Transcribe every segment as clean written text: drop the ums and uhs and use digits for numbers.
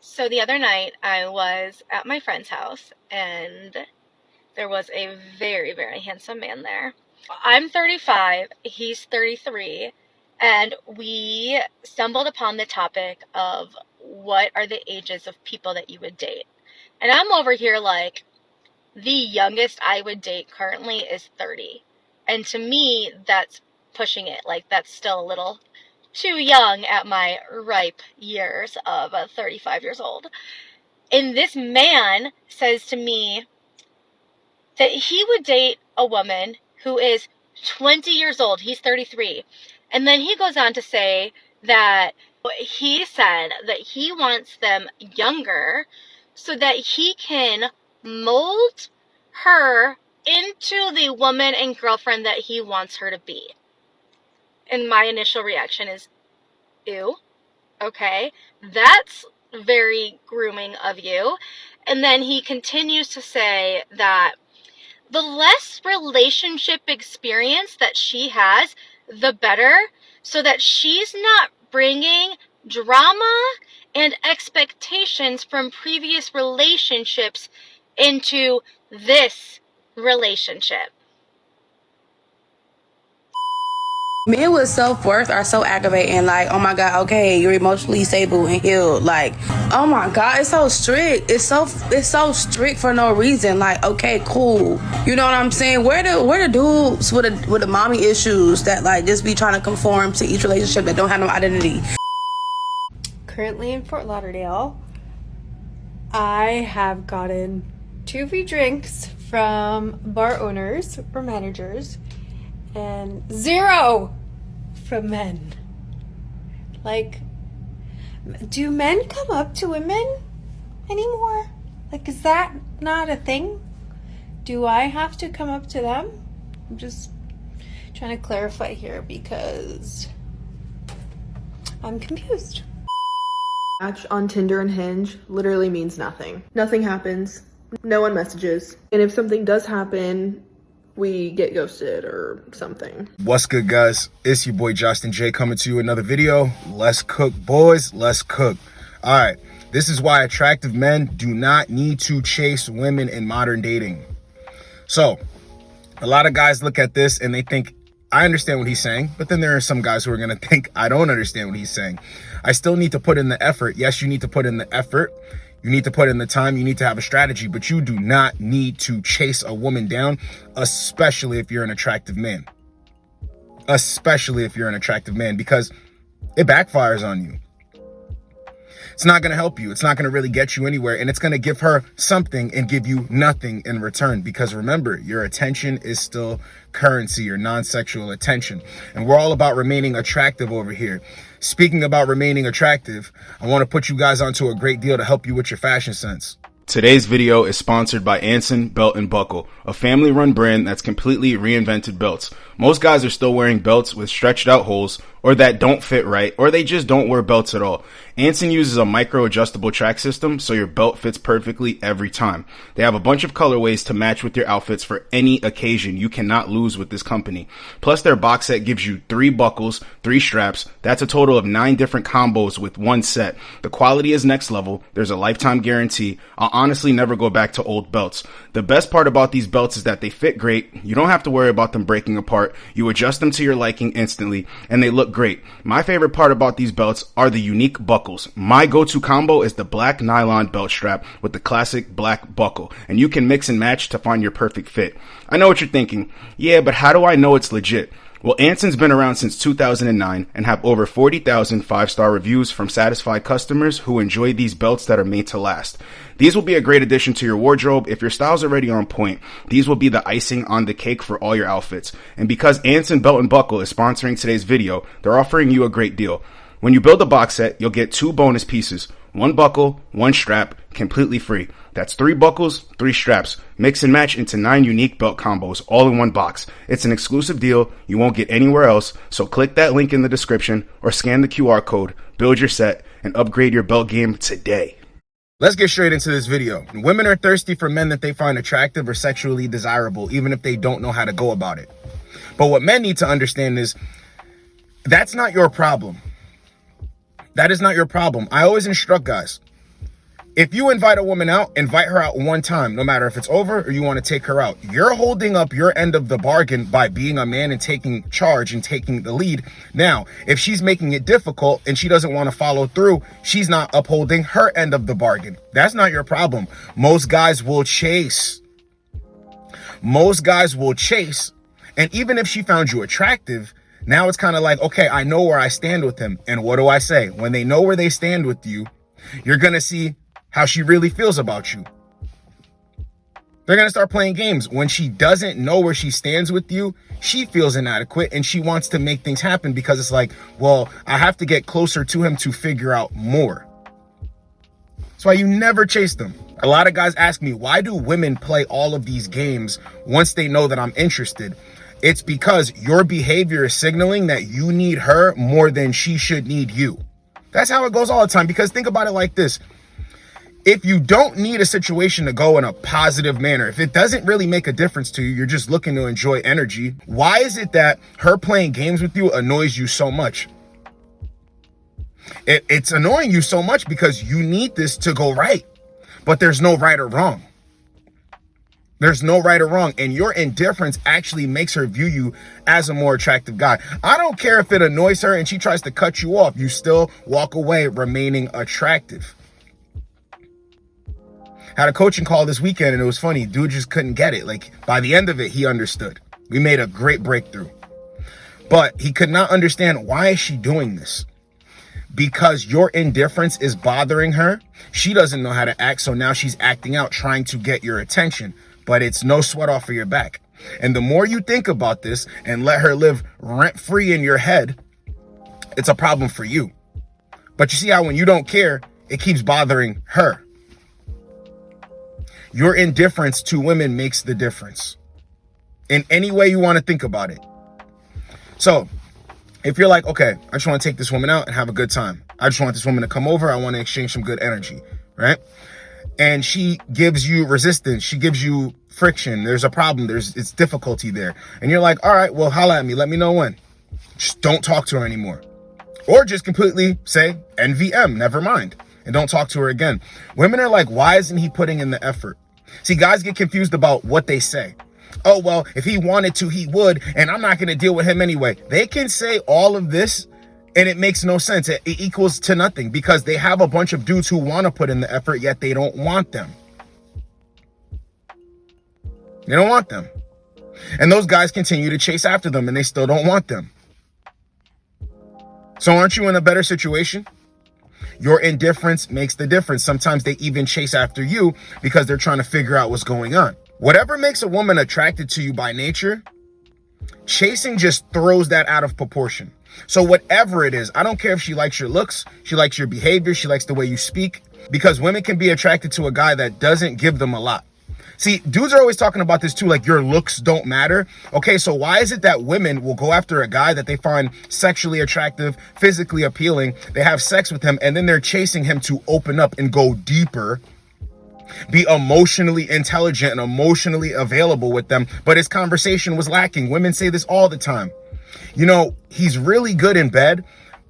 So the other night I was at my friend's house and there was a very, very handsome man there. I'm 35, he's 33, and we stumbled upon the topic of what are the ages of people that you would date. And I'm over here like, the youngest I would date currently is 30. And to me, that's pushing it. Like, that's still a little too young at my ripe years of 35 years old. And this man says to me that he would date a woman who is 20 years old. He's 33. And then he goes on to say that he said that he wants them younger so that he can mold her into the woman and girlfriend that he wants her to be. And my initial reaction is, ew, okay, that's very grooming of you. And then he continues to say that the less relationship experience that she has, the better, so that she's not bringing drama and expectations from previous relationships into this relationship. Men with self-worth are so aggravating. Like, oh my God, okay, you're emotionally stable and healed. Like, oh my God, it's so strict. It's so strict for no reason. Like, okay, cool. You know what I'm saying? Where the dudes with the mommy issues that like just be trying to conform to each relationship that don't have no identity? Currently in Fort Lauderdale, I have gotten 2 free drinks from bar owners or managers and 0 from men. Like, do men come up to women anymore? Like, is that not a thing? Do I have to come up to them? I'm just trying to clarify here because I'm confused. Match on Tinder and Hinge literally means nothing. Nothing happens. No one messages. And if something does happen, we get ghosted or something. What's good, guys? It's your boy Josten J coming to you another video. Let's cook, boys. Let's cook. All right. This is why attractive men do not need to chase women in modern dating. So a lot of guys look at this and they think, I understand what he's saying, but then there are some guys who are going to think, I don't understand what he's saying. I still need to put in the effort. Yes, you need to put in the effort. You need to put in the time. You need to have a strategy, but you do not need to chase a woman down, especially if you're an attractive man. Especially if you're an attractive man, because it backfires on you. It's not going to help you. It's not going to really get you anywhere. And it's going to give her something and give you nothing in return. Because remember, your attention is still currency, your non-sexual attention. And we're all about remaining attractive over here. Speaking about remaining attractive, I want to put you guys onto a great deal to help you with your fashion sense. Today's video is sponsored by Anson Belt and Buckle, a family-run brand that's completely reinvented belts. Most guys are still wearing belts with stretched out holes, or that don't fit right, or they just don't wear belts at all. Anson uses a micro-adjustable track system, so your belt fits perfectly every time. They have a bunch of colorways to match with your outfits for any occasion. You cannot lose with this company. Plus, their box set gives you 3 buckles, 3 straps. That's a total of 9 different combos with one set. The quality is next level. There's a lifetime guarantee. I'll honestly never go back to old belts. The best part about these belts is that they fit great. You don't have to worry about them breaking apart. You adjust them to your liking instantly, and they look great. My favorite part about these belts are the unique buckles. My go-to combo is the black nylon belt strap with the classic black buckle, and you can mix and match to find your perfect fit. I know what you're thinking. Yeah, but how do I know it's legit? Well, Anson's been around since 2009 and have over 40,000 5-star reviews from satisfied customers who enjoy these belts that are made to last. These will be a great addition to your wardrobe. If your style's already on point, these will be the icing on the cake for all your outfits. And because Anson Belt and Buckle is sponsoring today's video, they're offering you a great deal. When you build a box set, you'll get 2 bonus pieces, 1 buckle, 1 strap, completely free. That's 3 buckles, 3 straps. Mix and match into 9 unique belt combos, all in one box. It's an exclusive deal you won't get anywhere else, so click that link in the description or scan the QR code, build your set, and upgrade your belt game today. Let's get straight into this video. Women are thirsty for men that they find attractive or sexually desirable, even if they don't know how to go about it. But what men need to understand is that's not your problem. That is not your problem. I always instruct guys, If you invite a woman out, invite her out one time, no matter if it's over or you want to take her out. You're holding up your end of the bargain by being a man and taking charge and taking the lead. Now, if she's making it difficult and she doesn't want to follow through, she's not upholding her end of the bargain. That's not your problem. Most guys will chase. Most guys will chase. And even if she found you attractive, now it's kind of like, okay, I know where I stand with him. And what do I say? When they know where they stand with you, you're going to see how she really feels about you. They're going to start playing games. When she doesn't know where she stands with you, she feels inadequate and she wants to make things happen because it's like, well, I have to get closer to him to figure out more. That's why you never chase them. A lot of guys ask me, why do women play all of these games once they know that I'm interested? It's because your behavior is signaling that you need her more than she should need you. That's how it goes all the time. Because think about it like this. If you don't need a situation to go in a positive manner, if it doesn't really make a difference to you, you're just looking to enjoy energy, why is it that her playing games with you annoys you so much? It's annoying you so much because you need this to go right, but there's no right or wrong. There's no right or wrong, and your indifference actually makes her view you as a more attractive guy. I don't care if it annoys her and she tries to cut you off. You still walk away remaining attractive. Had a coaching call this weekend and it was funny. Dude just couldn't get it. Like by the end of it, he understood. We made a great breakthrough. But he could not understand, why is she doing this? Because your indifference is bothering her. She doesn't know how to act, so now she's acting out, trying to get your attention. But it's no sweat off of your back. And the more you think about this and let her live rent-free in your head, it's a problem for you. But you see how when you don't care, it keeps bothering her. Your indifference to women makes the difference in any way you want to think about it. So if you're like, okay, I just want to take this woman out and have a good time. I just want this woman to come over. I want to exchange some good energy, right? And she gives you resistance. She gives you friction. There's a problem. It's difficulty there. And you're like, all right, well, holla at me. Let me know when. Just don't talk to her anymore. Or just completely say NVM, never mind. And don't talk to her again. Women are like, why isn't he putting in the effort? See, guys get confused about what they say. Oh, well, if he wanted to, he would, and I'm not going to deal with him anyway. They can say all of this, and it makes no sense. It equals to nothing because they have a bunch of dudes who want to put in the effort, yet they don't want them. They don't want them. And those guys continue to chase after them, and they still don't want them. So aren't you in a better situation? Your indifference makes the difference. Sometimes they even chase after you because they're trying to figure out what's going on. Whatever makes a woman attracted to you by nature, chasing just throws that out of proportion. So whatever it is, I don't care if she likes your looks, she likes your behavior, she likes the way you speak, because women can be attracted to a guy that doesn't give them a lot. See, dudes are always talking about this too, like your looks don't matter. Okay, so why is it that women will go after a guy that they find sexually attractive, physically appealing, they have sex with him, and then they're chasing him to open up and go deeper, be emotionally intelligent and emotionally available with them, but his conversation was lacking? Women say this all the time. You know, he's really good in bed,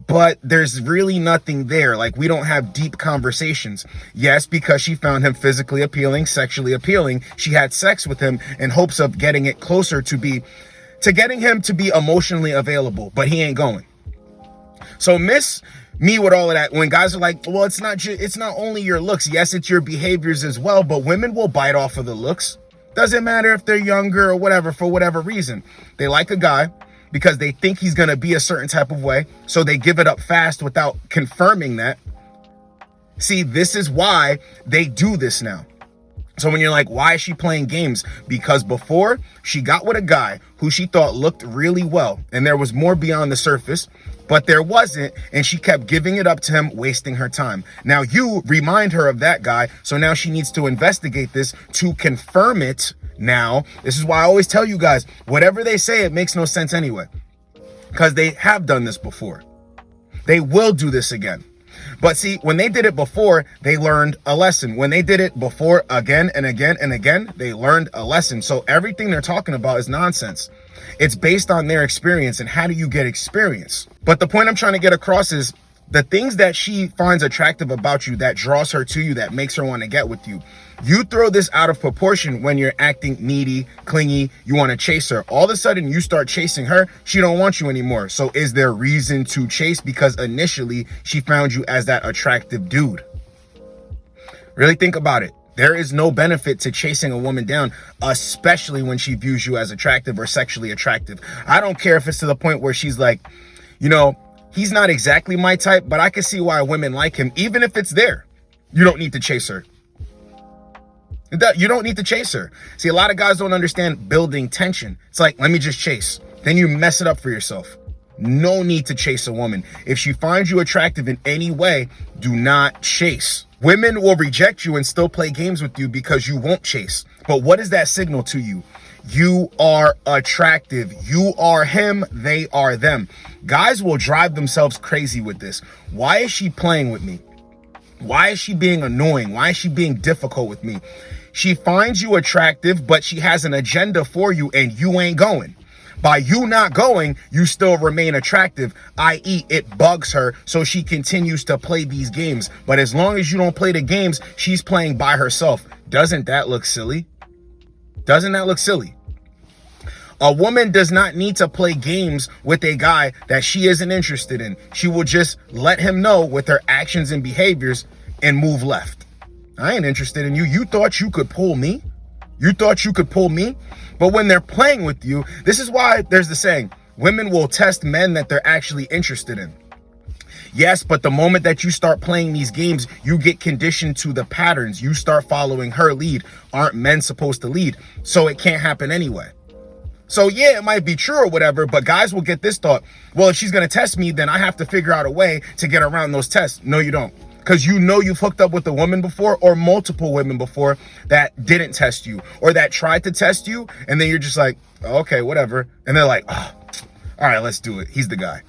but there's really nothing there. Like, we don't have deep conversations. Yes, because she found him physically appealing, sexually appealing. She had sex with him in hopes of getting it closer to getting him to be emotionally available, but he ain't going. So miss me with all of that. When guys are like, well, it's not only your looks. Yes, it's your behaviors as well, but women will bite off of the looks. Doesn't matter if they're younger or whatever, for whatever reason. They like a guy because they think he's going to be a certain type of way. So they give it up fast without confirming that. See, this is why they do this now. So when you're like, why is she playing games? Because before, she got with a guy who she thought looked really well, and there was more beyond the surface, but there wasn't, and she kept giving it up to him, wasting her time. Now you remind her of that guy, so now she needs to investigate this to confirm it. Now, this is why I always tell you guys, whatever they say, it makes no sense anyway, because they have done this before. They will do this again. But see, when they did it before, they learned a lesson. When they did it before again and again and again, they learned a lesson. So everything they're talking about is nonsense. It's based on their experience. And how do you get experience? But the point I'm trying to get across is, The things that she finds attractive about you, that draws her to you, that makes her want to get with you. You throw this out of proportion when you're acting needy, clingy, you want to chase her. All of a sudden, you start chasing her, she don't want you anymore. So is there reason to chase? Because initially, she found you as that attractive dude. Really think about it. There is no benefit to chasing a woman down, especially when she views you as attractive or sexually attractive. I don't care if it's to the point where she's like, you know, he's not exactly my type, but I can see why women like him, even if it's there. You don't need to chase her. You don't need to chase her. See, a lot of guys don't understand building tension. It's like, let me just chase. Then you mess it up for yourself. No need to chase a woman. If she finds you attractive in any way, do not chase. Women will reject you and still play games with you because you won't chase. But what does that signal to you? You are attractive. You are him. They are them. Guys will drive themselves crazy with this. Why is she playing with me? Why is she being annoying? Why is she being difficult with me? She finds you attractive, but she has an agenda for you and you ain't going. By you not going, you still remain attractive, i.e. it bugs her, so she continues to play these games. But as long as you don't play the games, she's playing by herself. Doesn't that look silly? Doesn't that look silly? A woman does not need to play games with a guy that she isn't interested in. She will just let him know with her actions and behaviors and move left. I ain't interested in you. You thought you could pull me? You thought you could pull me? But when they're playing with you, this is why there's the saying, women will test men that they're actually interested in. Yes, but the moment that you start playing these games, you get conditioned to the patterns. You start following her lead. Aren't men supposed to lead? So it can't happen anyway. So yeah, it might be true or whatever, but guys will get this thought, well, if she's going to test me, then I have to figure out a way to get around those tests. No, you don't. Because you know you've hooked up with a woman before or multiple women before that didn't test you or that tried to test you. And then you're just like, okay, whatever. And they're like, oh, all right, let's do it. He's the guy.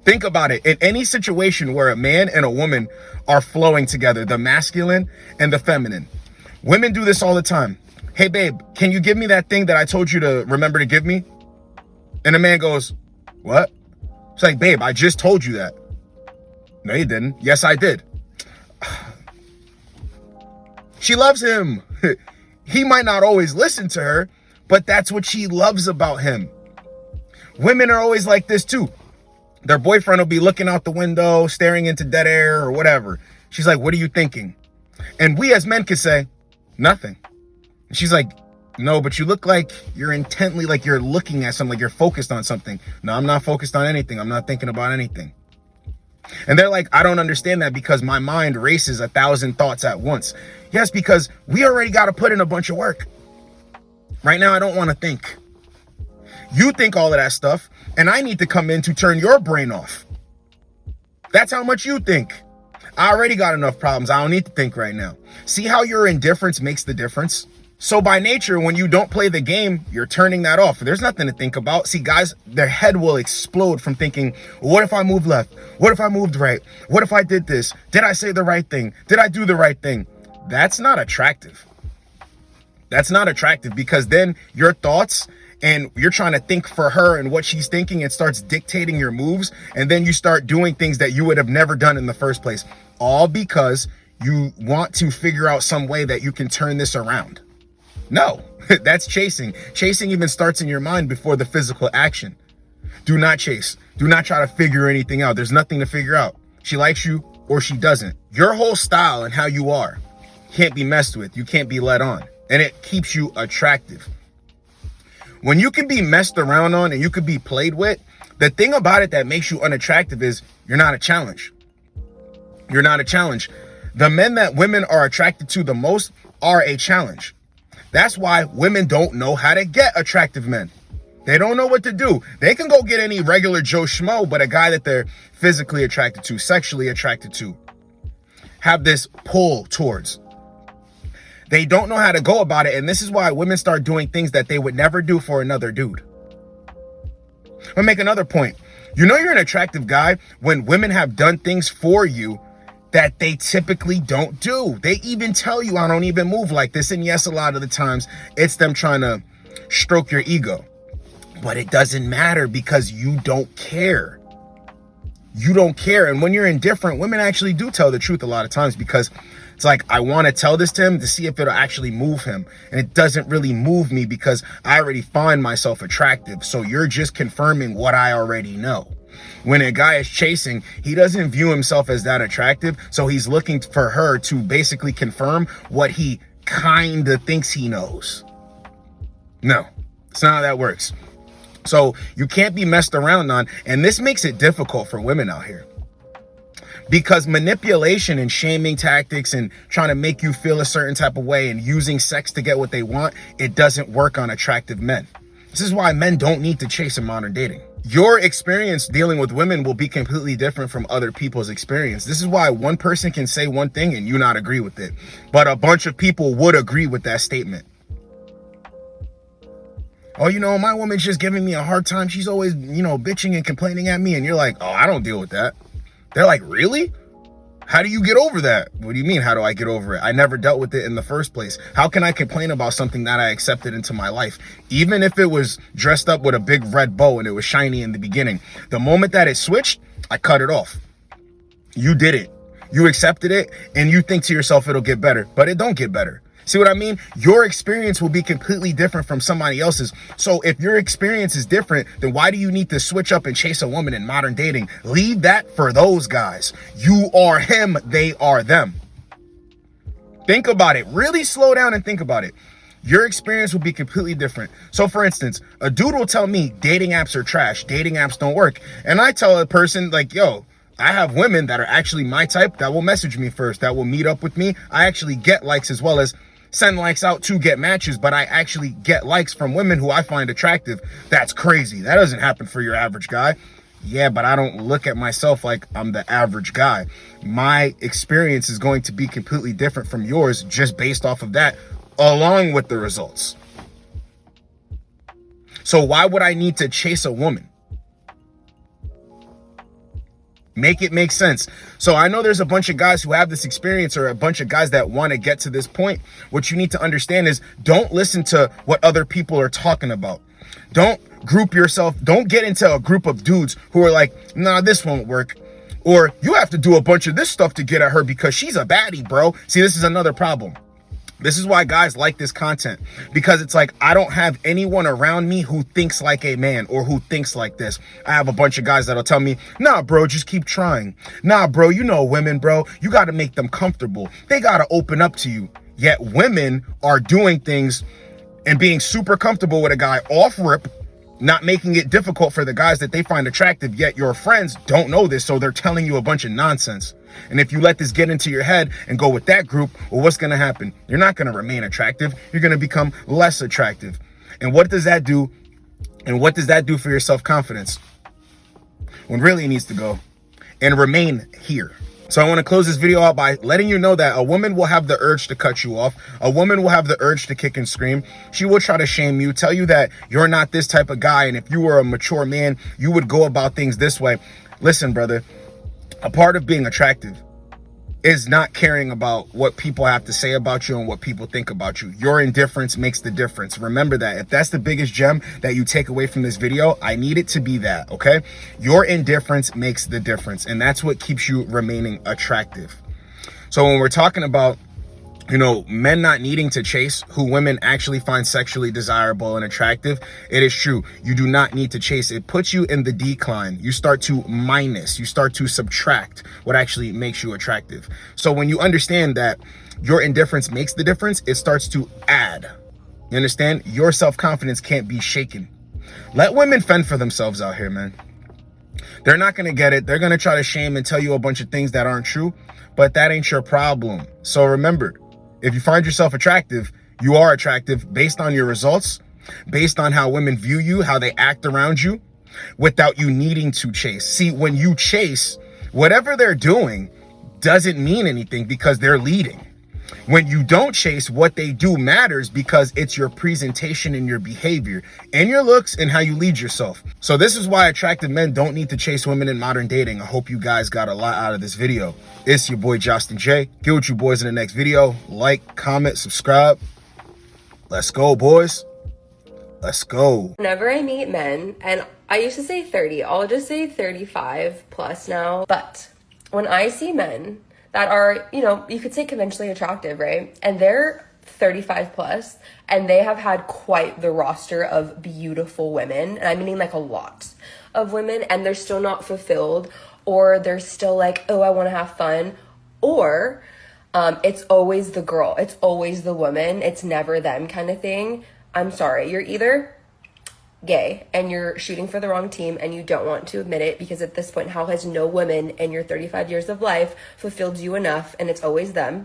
Think about it. In any situation where a man and a woman are flowing together, the masculine and the feminine, women do this all the time. Hey, babe, can you give me that thing that I told you to remember to give me? And the man goes, what? It's like, babe, I just told you that. No, you didn't. Yes, I did. She loves him. He might not always listen to her, but that's what she loves about him. Women are always like this too. Their boyfriend will be looking out the window, staring into dead air or whatever. She's like, what are you thinking? And we as men can say, nothing. And she's like, no, but you look like you're intently, like you're looking at something, like you're focused on something. No, I'm not focused on anything. I'm not thinking about anything. And they're like, I don't understand that because my mind races 1,000 thoughts at once. Yes, because we already got to put in a bunch of work. Right now, I don't want to think. You think all of that stuff, and I need to come in to turn your brain off. That's how much you think. I already got enough problems. I don't need to think right now. See how your indifference makes the difference? So by nature, when you don't play the game, you're turning that off. There's nothing to think about. See, guys, their head will explode from thinking, what if I moved left? What if I moved right? What if I did this? Did I say the right thing? Did I do the right thing? That's not attractive. That's not attractive because then your thoughts and you're trying to think for her and what she's thinking, it starts dictating your moves. And then you start doing things that you would have never done in the first place. All because you want to figure out some way that you can turn this around. No, that's chasing. Chasing even starts in your mind before the physical action. Do not chase. Do not try to figure anything out. There's nothing to figure out. She likes you or she doesn't. Your whole style and how you are can't be messed with. You can't be led on. And it keeps you attractive. When you can be messed around on and you can be played with, the thing about it that makes you unattractive is you're not a challenge. You're not a challenge. The men that women are attracted to the most are a challenge. That's why women don't know how to get attractive men. They don't know what to do. They can go get any regular Joe Schmo, but a guy that they're physically attracted to, sexually attracted to, have this pull towards. They don't know how to go about it. And this is why women start doing things that they would never do for another dude. I'll make another point. You know you're an attractive guy when women have done things for you that they typically don't do. They even tell you, I don't even move like this. And yes, a lot of the times it's them trying to stroke your ego. But it doesn't matter because you don't care. you don't care. And when you're indifferent, women actually do tell the truth a lot of times, because it's like, I want to tell this to him to see if it'll actually move him. And it doesn't really move me because I already find myself attractive. So you're just confirming what I already know. When a guy is chasing, he doesn't view himself as that attractive. So he's looking for her to basically confirm what he kind of thinks he knows. No, it's not how that works. So you can't be messed around on. And this makes it difficult for women out here, because manipulation and shaming tactics and trying to make you feel a certain type of way and using sex to get what they want, it doesn't work on attractive men. This is why men don't need to chase in modern dating. Your experience dealing with women will be completely different from other people's experience. This is why one person can say one thing and you not agree with it, but a bunch of people would agree with that statement. Oh, you know, my woman's just giving me a hard time. She's always, you know, bitching and complaining at me. And you're like, oh, I don't deal with that. They're like, really? How do you get over that? What do you mean, how do I get over it? I never dealt with it in the first place. How can I complain about something that I accepted into my life? Even if it was dressed up with a big red bow and it was shiny in the beginning, the moment that it switched, I cut it off. You did it. You accepted it, and you think to yourself it'll get better, but it don't get better. See what I mean? Your experience will be completely different from somebody else's. So if your experience is different, then why do you need to switch up and chase a woman in modern dating? Leave that for those guys. You are him, they are them. Think about it. Really slow down and think about it. Your experience will be completely different. So for instance, a dude will tell me dating apps are trash, dating apps don't work. And I tell a person like, yo, I have women that are actually my type that will message me first, that will meet up with me. I actually get likes as well as send likes out to get matches, but I actually get likes from women who I find attractive. That's crazy. That doesn't happen for your average guy. Yeah, but I don't look at myself like I'm the average guy. My experience is going to be completely different from yours just based off of that, along with the results. So why would I need to chase a woman? Make it make sense. So I know there's a bunch of guys who have this experience, or a bunch of guys that want to get to this point. What you need to understand is, don't listen to what other people are talking about. Don't group yourself. Don't get into a group of dudes who are like, nah, this won't work. Or you have to do a bunch of this stuff to get at her because she's a baddie, bro. See, this is another problem. This is why guys like this content, because it's like, I don't have anyone around me who thinks like a man or who thinks like this. I have a bunch of guys that'll tell me, nah, bro, just keep trying. Nah, bro, you know women, bro, you got to make them comfortable. They got to open up to you. Yet women are doing things and being super comfortable with a guy off rip, not making it difficult for the guys that they find attractive. Yet your friends don't know this, so they're telling you a bunch of nonsense. And if you let this get into your head and go with that group, well, what's going to happen? You're not going to remain attractive. You're going to become less attractive. And what does that do? And what does that do for your self-confidence? When really it needs to go and remain here. So I want to close this video out by letting you know that a woman will have the urge to cut you off. A woman will have the urge to kick and scream. She will try to shame you, tell you that you're not this type of guy. And if you were a mature man, you would go about things this way. Listen, brother, a part of being attractive is not caring about what people have to say about you and what people think about you. Your indifference makes the difference. Remember that. If that's the biggest gem that you take away from this video, I need it to be that, okay? Your indifference makes the difference, and that's what keeps you remaining attractive. So when we're talking about, you know, men not needing to chase who women actually find sexually desirable and attractive, it is true. You do not need to chase. It puts you in the decline. You start to minus, you start to subtract what actually makes you attractive. So when you understand that your indifference makes the difference, it starts to add. You understand? Your self-confidence can't be shaken. Let women fend for themselves out here, man. They're not going to get it. They're going to try to shame and tell you a bunch of things that aren't true, but that ain't your problem. So remember, if you find yourself attractive, you are attractive based on your results, based on how women view you, how they act around you, without you needing to chase. See, when you chase, whatever they're doing doesn't mean anything because they're leading. When you don't chase, what they do matters because it's your presentation and your behavior and your looks and how you lead yourself. So this is why attractive men don't need to chase women in modern dating. I hope you guys got a lot out of this video. It's your boy Josten J. Get with you boys in the next video. Like, comment, subscribe. Let's go, boys. Let's go. Whenever I meet men, and I used to say 30, I'll just say 35 plus now. But when I see men that are, you know, you could say conventionally attractive, right? And they're 35 plus, and they have had quite the roster of beautiful women, and I'm meaning like a lot of women, and they're still not fulfilled, or they're still like, oh, I want to have fun, or it's always the girl, it's always the woman, it's never them kind of thing. I'm sorry, you're either gay and you're shooting for the wrong team and you don't want to admit it, because at this point, how has no woman in your 35 years of life fulfilled you enough, and it's always them?